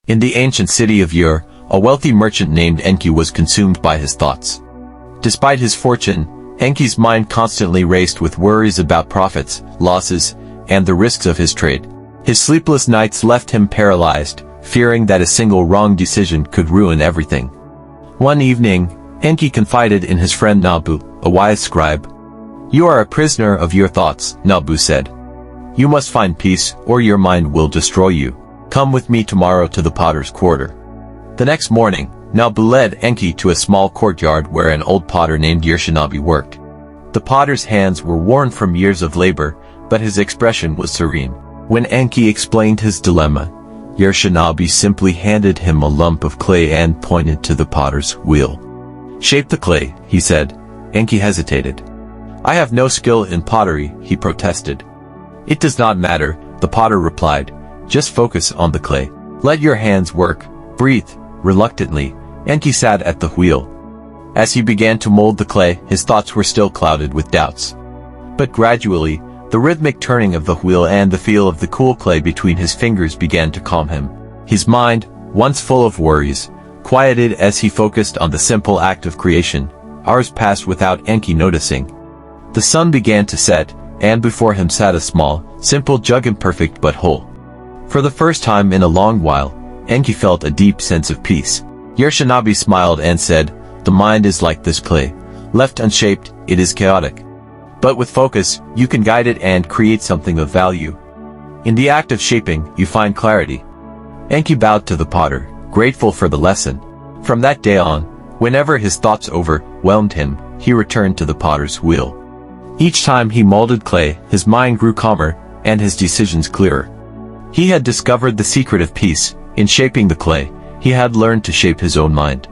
In the ancient city of Ur, a wealthy merchant named Enki was consumed by his thoughts. Despite his fortune, Enki's mind constantly raced with worries about profits, losses, and the risks of his trade. His sleepless nights left him paralyzed, fearing that a single wrong decision could ruin everything. One evening, Enki confided in his friend Nabu, a wise scribe. "You are a prisoner of your thoughts," Nabu said. "You must find peace, or your mind will destroy you. Come with me tomorrow to the potter's quarter." The next morning, Nabu led Enki to a small courtyard where an old potter named Yershanabi worked. The potter's hands were worn from years of labor, but his expression was serene. When Enki explained his dilemma, Yershanabi simply handed him a lump of clay and pointed to the potter's wheel. "Shape the clay," he said. Enki hesitated. "I have no skill in pottery," he protested. "It does not matter," the potter replied. "Just focus on the clay. Let your hands work. Breathe." Reluctantly, Enki sat at the wheel. As he began to mold the clay, his thoughts were still clouded with doubts. But gradually, the rhythmic turning of the wheel and the feel of the cool clay between his fingers began to calm him. His mind, once full of worries, quieted as he focused on the simple act of creation. Hours passed without Enki noticing. The sun began to set, and before him sat a small, simple jug, imperfect but whole. For the first time in a long while, Enki felt a deep sense of peace. Yershanabi smiled and said, "The mind is like this clay. Left unshaped, it is chaotic. But with focus, you can guide it and create something of value. In the act of shaping, you find clarity." Enki bowed to the potter, grateful for the lesson. From that day on, whenever his thoughts overwhelmed him, he returned to the potter's wheel. Each time he molded clay, his mind grew calmer, and his decisions clearer. He had discovered the secret of peace. In shaping the clay, he had learned to shape his own mind.